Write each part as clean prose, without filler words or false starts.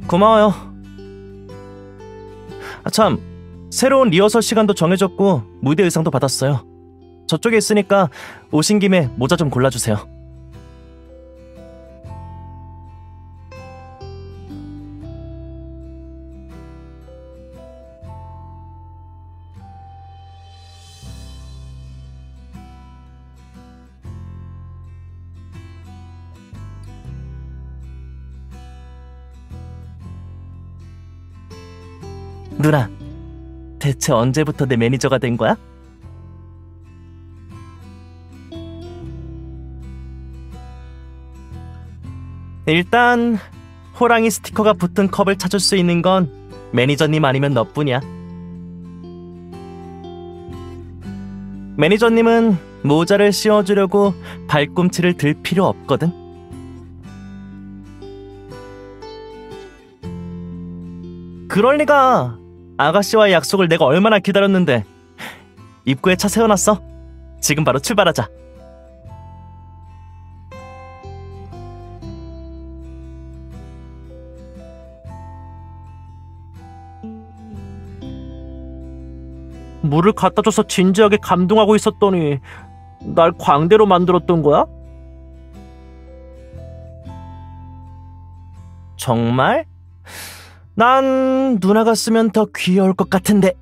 고마워요. 참, 새로운 리허설 시간도 정해졌고 무대 의상도 받았어요. 저쪽에 있으니까 오신 김에 모자 좀 골라주세요. 누나, 대체 언제부터 내 매니저가 된 거야? 일단 호랑이 스티커가 붙은 컵을 찾을 수 있는 건 매니저님 아니면 너뿐이야. 매니저님은 모자를 씌워주려고 발꿈치를 들 필요 없거든. 그럴 리가. 아가씨와의 약속을 내가 얼마나 기다렸는데. 입구에 차 세워놨어. 지금 바로 출발하자. 물을 갖다 줘서 진지하게 감동하고 있었더니 날 광대로 만들었던 거야? 정말? 난 누나가 쓰면 더 귀여울 것 같은데.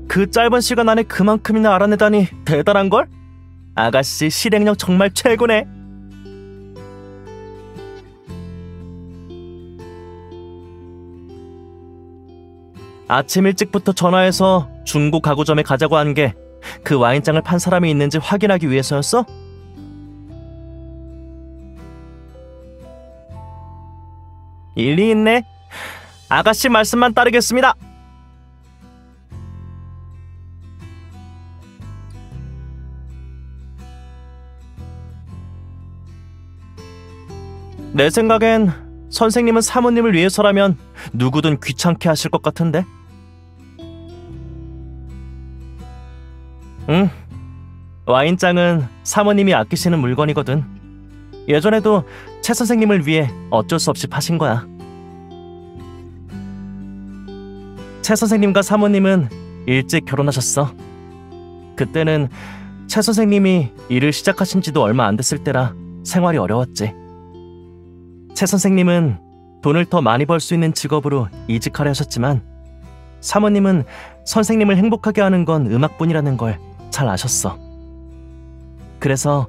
그 짧은 시간 안에 그만큼이나 알아내다니 대단한걸? 아가씨 실행력 정말 최고네. 아침 일찍부터 전화해서 중고 가구점에 가자고 한 게 그 와인장을 판 사람이 있는지 확인하기 위해서였어? 일리 있네. 아가씨 말씀만 따르겠습니다. 내 생각엔 선생님은 사모님을 위해서라면 누구든 귀찮게 하실 것 같은데. 응, 와인장은 사모님이 아끼시는 물건이거든. 예전에도 최 선생님을 위해 어쩔 수 없이 파신 거야. 최 선생님과 사모님은 일찍 결혼하셨어. 그때는 최 선생님이 일을 시작하신 지도 얼마 안 됐을 때라 생활이 어려웠지. 최 선생님은 돈을 더 많이 벌 수 있는 직업으로 이직하려 하셨지만 사모님은 선생님을 행복하게 하는 건 음악뿐이라는 걸 잘 아셨어. 그래서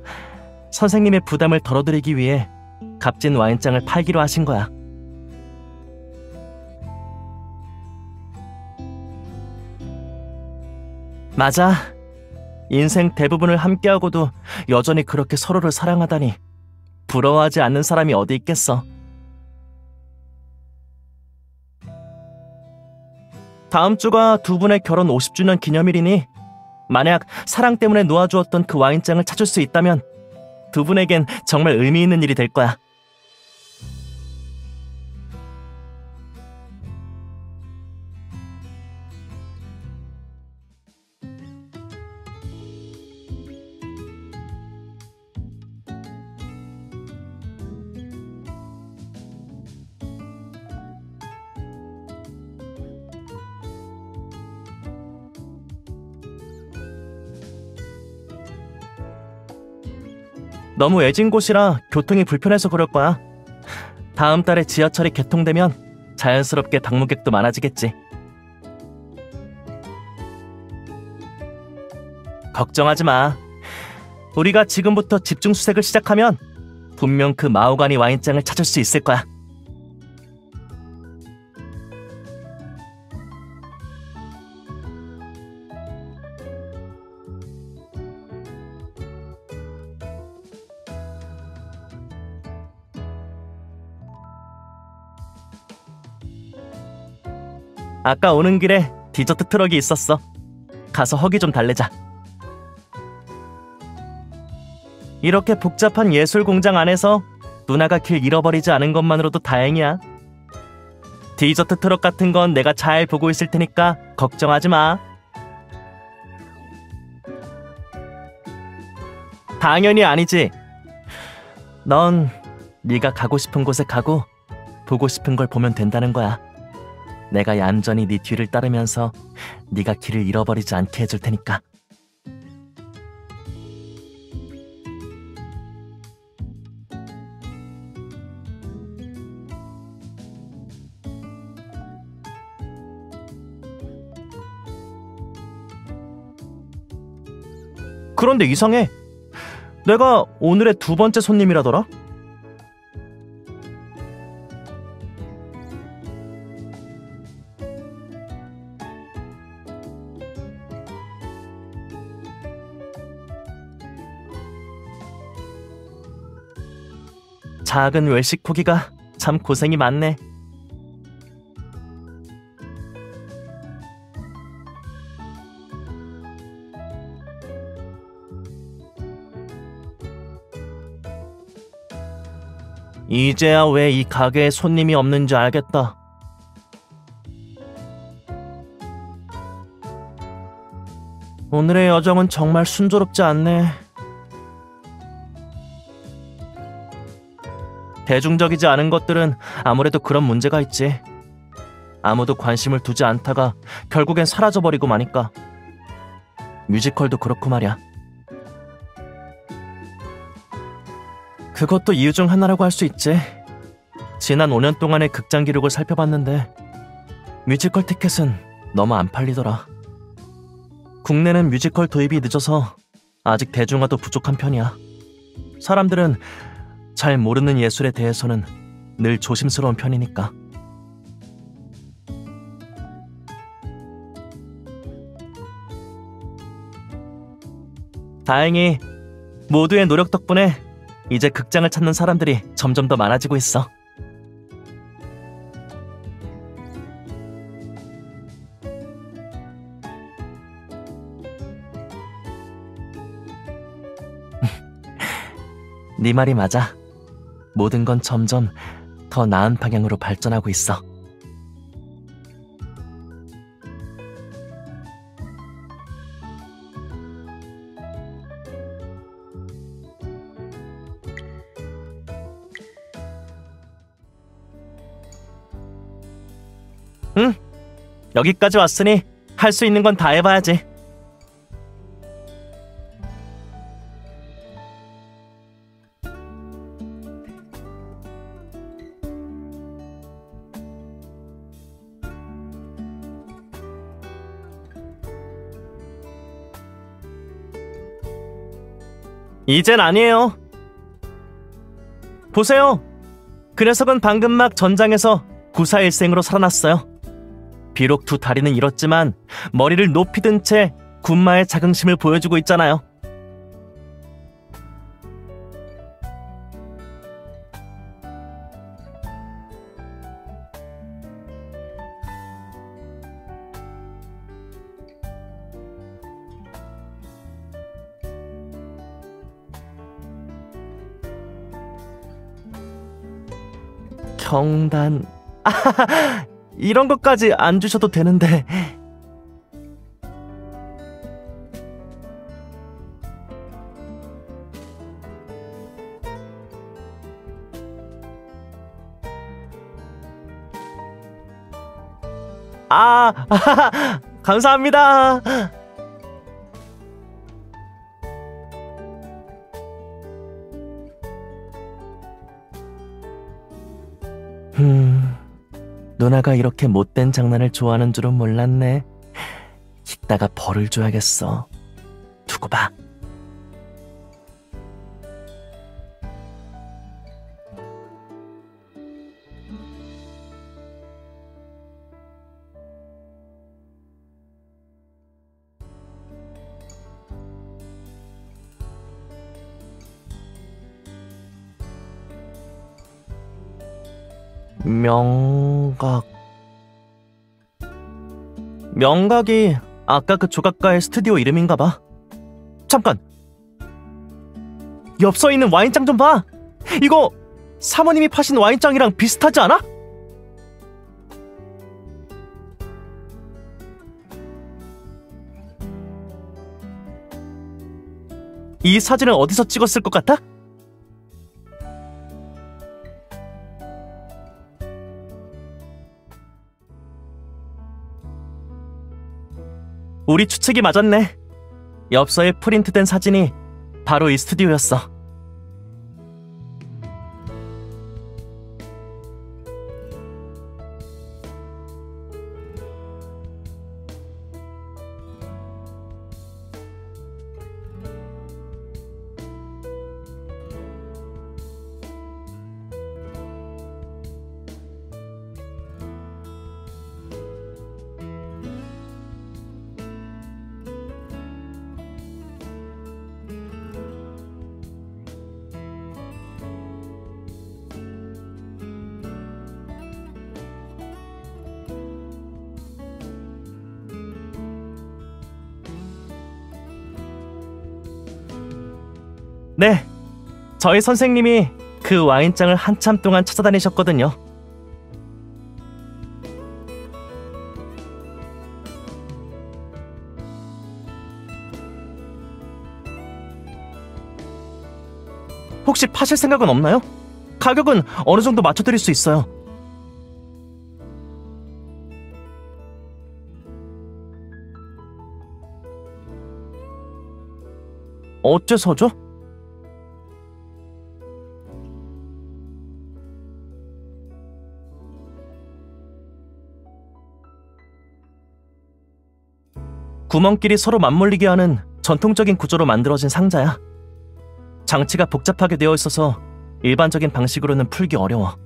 선생님의 부담을 덜어드리기 위해 값진 와인장을 팔기로 하신 거야. 맞아. 인생 대부분을 함께하고도 여전히 그렇게 서로를 사랑하다니. 부러워하지 않는 사람이 어디 있겠어. 다음 주가 두 분의 결혼 50주년 기념일이니 만약 사랑 때문에 놓아주었던 그 와인장을 찾을 수 있다면 두 분에겐 정말 의미 있는 일이 될 거야. 너무 외진 곳이라 교통이 불편해서 그럴 거야. 다음 달에 지하철이 개통되면 자연스럽게 방문객도 많아지겠지. 걱정하지 마. 우리가 지금부터 집중 수색을 시작하면 분명 그 마호가니 와인장을 찾을 수 있을 거야. 아까 오는 길에 디저트 트럭이 있었어. 가서 허기 좀 달래자. 이렇게 복잡한 예술 공장 안에서 누나가 길 잃어버리지 않은 것만으로도 다행이야. 디저트 트럭 같은 건 내가 잘 보고 있을 테니까 걱정하지 마. 당연히 아니지. 넌 네가 가고 싶은 곳에 가고 보고 싶은 걸 보면 된다는 거야. 내가 얌전히 네 뒤를 따르면서 네가 길을 잃어버리지 않게 해줄 테니까. 그런데 이상해. 내가 오늘의 두 번째 손님이라더라? 작은 외식 포기가 참 고생이 많네. 이제야 왜 이 가게에 손님이 없는지 알겠다. 오늘의 여정은 정말 순조롭지 않네. 대중적이지 않은 것들은 아무래도 그런 문제가 있지. 아무도 관심을 두지 않다가 결국엔 사라져버리고 마니까. 뮤지컬도 그렇고 말이야. 그것도 이유 중 하나라고 할 수 있지. 지난 5년 동안의 극장 기록을 살펴봤는데 뮤지컬 티켓은 너무 안 팔리더라. 국내는 뮤지컬 도입이 늦어서 아직 대중화도 부족한 편이야. 사람들은 잘 모르는 예술에 대해서는 늘 조심스러운 편이니까. 다행히 모두의 노력 덕분에 이제 극장을 찾는 사람들이 점점 더 많아지고 있어. 네 말이 맞아. 모든 건 점점 더 나은 방향으로 발전하고 있어. 응, 여기까지 왔으니 할 수 있는 건 다 해봐야지. 이젠 아니에요. 보세요. 그 녀석은 방금 막 전장에서 구사일생으로 살아났어요. 비록 두 다리는 잃었지만 머리를 높이 든 채 군마의 자긍심을 보여주고 있잖아요. 경단... 이런 것까지 안 주셔도 되는데... 감사합니다. 누나가 이렇게 못된 장난을 좋아하는 줄은 몰랐네. 이따가 벌을 줘야겠어. 두고 봐. 명각... 명각이 아까 그 조각가의 스튜디오 이름인가 봐. 잠깐! 엽서에 있는 와인잔 좀 봐! 이거 사모님이 파신 와인잔이랑 비슷하지 않아? 이 사진을 어디서 찍었을 것 같아? 우리 추측이 맞았네. 엽서에 프린트된 사진이 바로 이 스튜디오였어. 네, 저희 선생님이 그 와인잔을 한참 동안 찾아다니셨거든요. 혹시 파실 생각은 없나요? 가격은 어느 정도 맞춰드릴 수 있어요. 어째서죠? 구멍끼리 서로 맞물리게 하는 전통적인 구조로 만들어진 상자야. 장치가 복잡하게 되어 있어서 일반적인 방식으로는 풀기 어려워.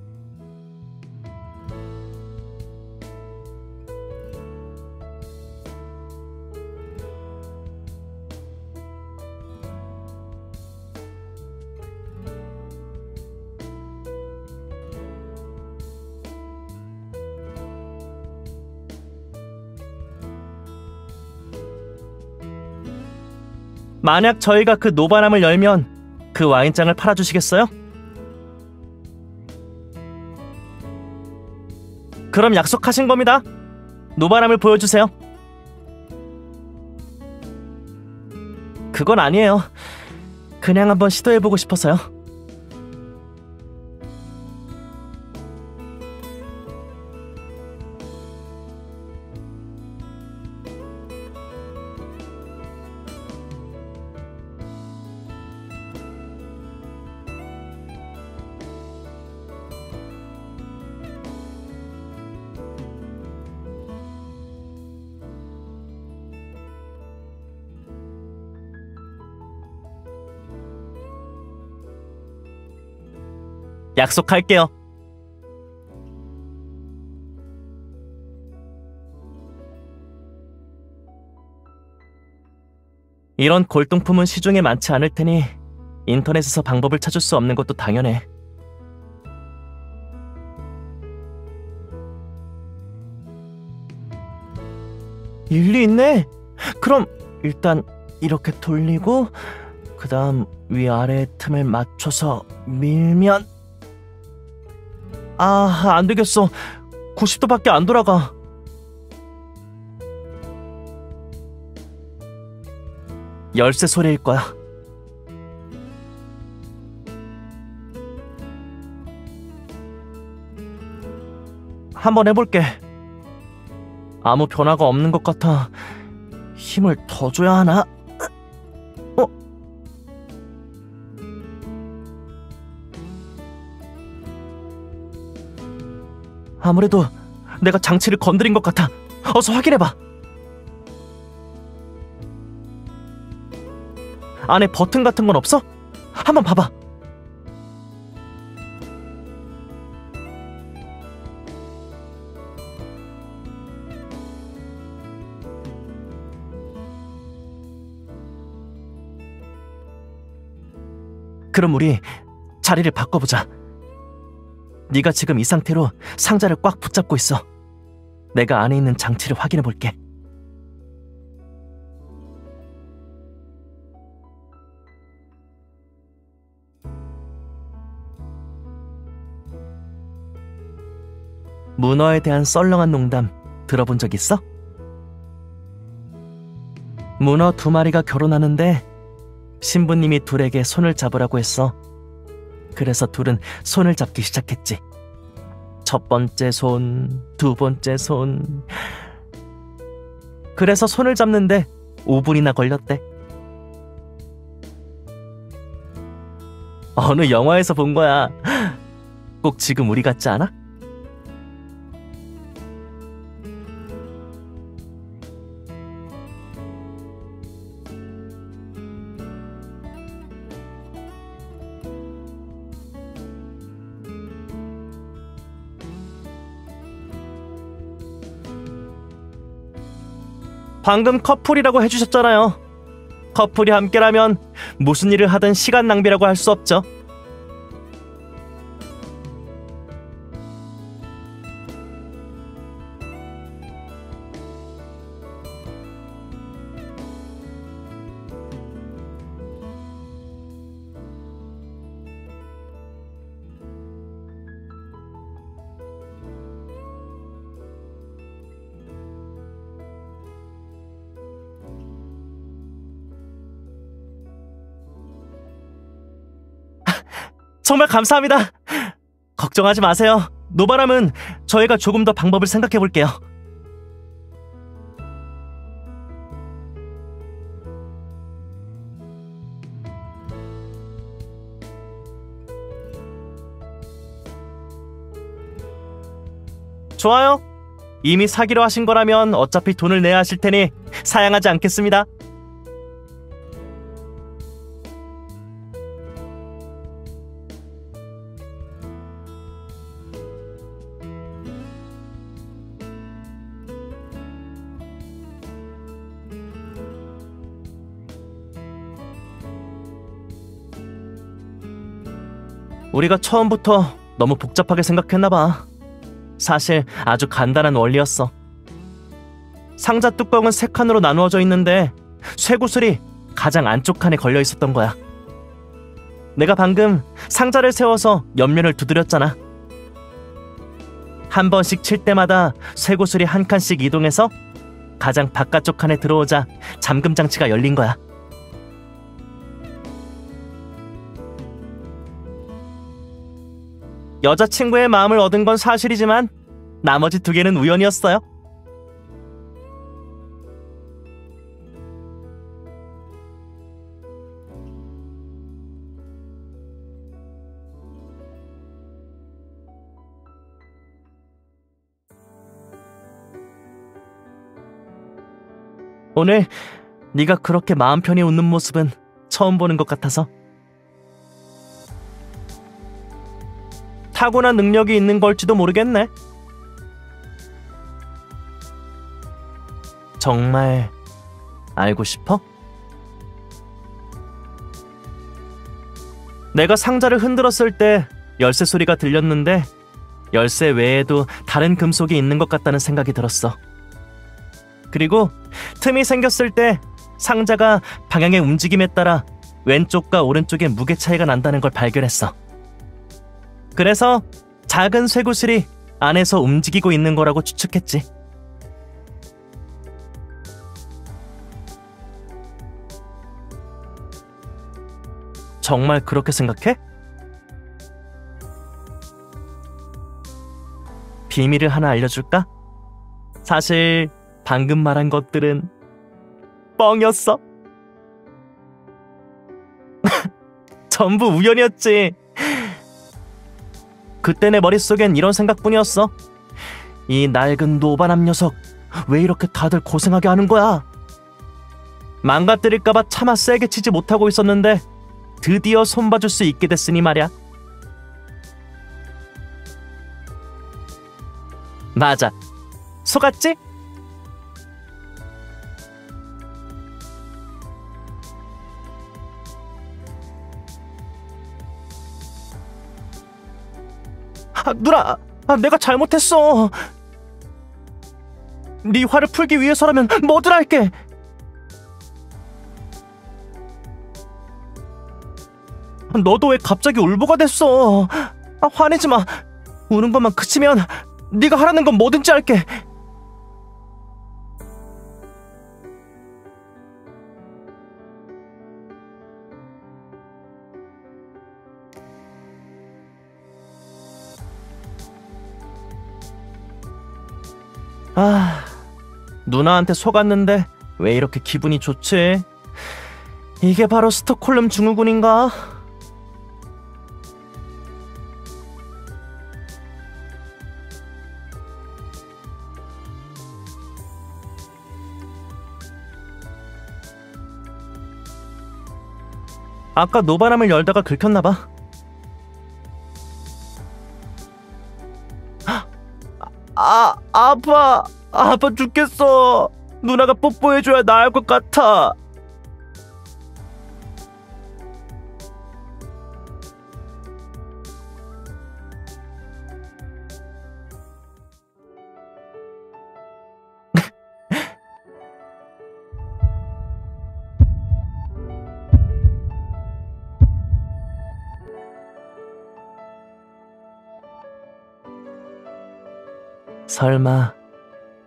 만약 저희가 그 노바람을 열면 그 와인잔을 팔아주시겠어요? 그럼 약속하신 겁니다. 노바람을 보여주세요. 그건 아니에요. 그냥 한번 시도해보고 싶어서요. 약속할게요. 이런 골동품은 시중에 많지 않을 테니 인터넷에서 방법을 찾을 수 없는 것도 당연해. 일리 있네. 그럼 일단 이렇게 돌리고 그 다음 위아래의 틈을 맞춰서 밀면... 안 되겠어. 90도밖에 안 돌아가. 열쇠 소리일 거야. 한번 해볼게. 아무 변화가 없는 것 같아. 힘을 더 줘야 하나? 아무래도 내가 장치를 건드린 것 같아. 어서 확인해봐. 안에 버튼 같은 건 없어? 한번 봐봐. 그럼 우리 자리를 바꿔보자. 네가 지금 이 상태로 상자를 꽉 붙잡고 있어. 내가 안에 있는 장치를 확인해 볼게. 문어에 대한 썰렁한 농담 들어본 적 있어? 문어 2마리가 결혼하는데 신부님이 둘에게 손을 잡으라고 했어. 그래서 둘은 손을 잡기 시작했지. 첫 번째 손, 두 번째 손. 그래서 손을 잡는데 5분이나 걸렸대. 어느 영화에서 본 거야. 꼭 지금 우리 같지 않아? 방금 커플이라고 해주셨잖아요. 커플이 함께라면 무슨 일을 하든 시간 낭비라고 할 수 없죠. 정말 감사합니다. 걱정하지 마세요. 노바람은 저희가 조금 더 방법을 생각해 볼게요. 좋아요. 이미 사기로 하신 거라면 어차피 돈을 내야 하실 테니 사양하지 않겠습니다. 우리가 처음부터 너무 복잡하게 생각했나 봐. 사실 아주 간단한 원리였어. 상자 뚜껑은 3칸으로 나누어져 있는데 쇠구슬이 가장 안쪽 칸에 걸려 있었던 거야. 내가 방금 상자를 세워서 옆면을 두드렸잖아. 한 번씩 칠 때마다 쇠구슬이 한 칸씩 이동해서 가장 바깥쪽 칸에 들어오자 잠금 장치가 열린 거야. 여자친구의 마음을 얻은 건 사실이지만 나머지 2개는 우연이었어요. 오늘 네가 그렇게 마음 편히 웃는 모습은 처음 보는 것 같아서. 타고난 능력이 있는 걸지도 모르겠네. 정말 알고 싶어? 내가 상자를 흔들었을 때 열쇠 소리가 들렸는데 열쇠 외에도 다른 금속이 있는 것 같다는 생각이 들었어. 그리고 틈이 생겼을 때 상자가 방향의 움직임에 따라 왼쪽과 오른쪽의 무게 차이가 난다는 걸 발견했어. 그래서 작은 쇠구슬이 안에서 움직이고 있는 거라고 추측했지. 정말 그렇게 생각해? 비밀을 하나 알려줄까? 사실 방금 말한 것들은 뻥이었어. 전부 우연이었지. 그때 내 머릿속엔 이런 생각뿐이었어. 이 낡은 노바남 녀석 왜 이렇게 다들 고생하게 하는 거야? 망가뜨릴까봐 차마 세게 치지 못하고 있었는데 드디어 손봐줄 수 있게 됐으니 말이야. 맞아. 속았지? 누나, 내가 잘못했어. 네 화를 풀기 위해서라면 뭐든 할게. 너도 왜 갑자기 울보가 됐어? 화내지 마. 우는 것만 그치면 네가 하라는 건 뭐든지 할게. 아, 누나한테 속았는데 왜 이렇게 기분이 좋지? 이게 바로 스톡홀름 증후군인가? 아까 노바람을 열다가 긁혔나봐. 아파. 아파 죽겠어. 누나가 뽀뽀해줘야 나을 것 같아. 설마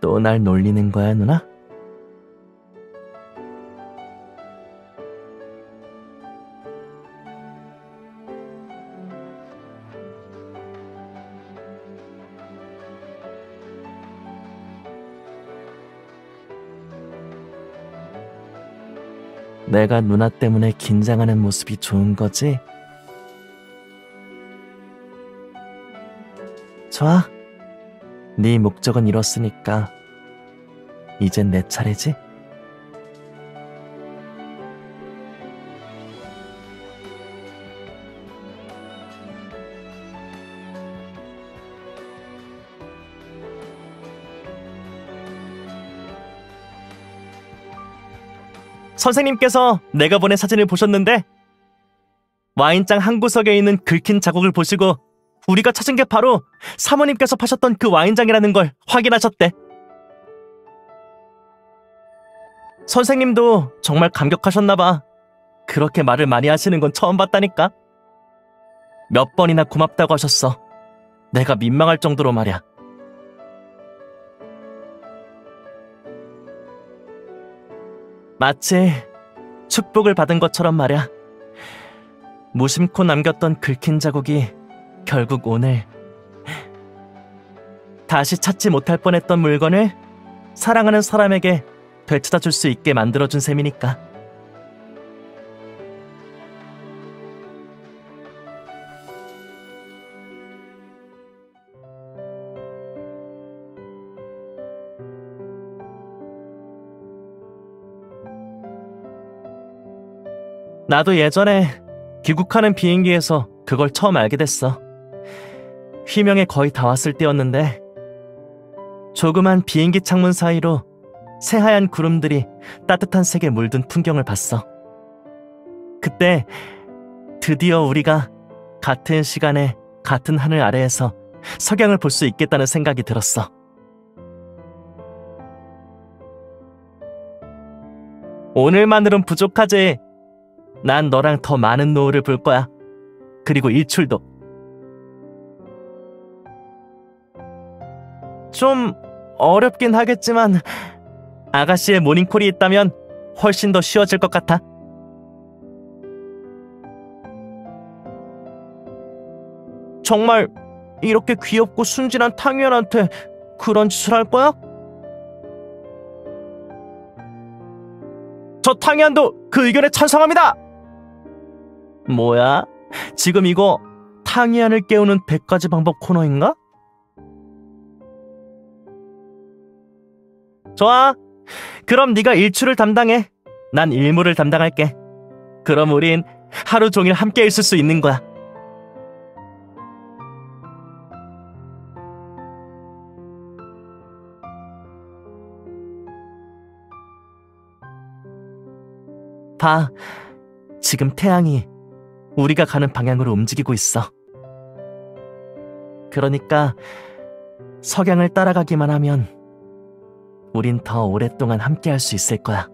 또 날 놀리는 거야, 누나? 내가 누나 때문에 긴장하는 모습이 좋은 거지? 좋아. 네 목적은 이뤘으니까 이젠 내 차례지? 선생님께서 내가 보낸 사진을 보셨는데 와인잔 한 구석에 있는 긁힌 자국을 보시고 우리가 찾은 게 바로 사모님께서 파셨던 그 와인잔이라는 걸 확인하셨대. 선생님도 정말 감격하셨나봐. 그렇게 말을 많이 하시는 건 처음 봤다니까. 몇 번이나 고맙다고 하셨어. 내가 민망할 정도로 말이야. 마치 축복을 받은 것처럼 말이야. 무심코 남겼던 긁힌 자국이 결국 오늘 다시 찾지 못할 뻔했던 물건을 사랑하는 사람에게 되찾아 줄 수 있게 만들어준 셈이니까. 나도 예전에 귀국하는 비행기에서 그걸 처음 알게 됐어. 휘명에 거의 다 왔을 때였는데 조그만 비행기 창문 사이로 새하얀 구름들이 따뜻한 색에 물든 풍경을 봤어. 그때 드디어 우리가 같은 시간에 같은 하늘 아래에서 석양을 볼 수 있겠다는 생각이 들었어. 오늘만으론 부족하지. 난 너랑 더 많은 노을을 볼 거야. 그리고 일출도. 좀 어렵긴 하겠지만 아가씨의 모닝콜이 있다면 훨씬 더 쉬워질 것 같아. 정말 이렇게 귀엽고 순진한 탕유연한테 그런 짓을 할 거야? 저 탕유연도 그 의견에 찬성합니다! 뭐야? 지금 이거 탕이안을 깨우는 100가지 방법 코너인가? 좋아. 그럼 네가 일출을 담당해. 난 일몰을 담당할게. 그럼 우린 하루 종일 함께 있을 수 있는 거야. 봐. 지금 태양이 우리가 가는 방향으로 움직이고 있어. 그러니까 석양을 따라가기만 하면 우린 더 오랫동안 함께 할 수 있을 거야.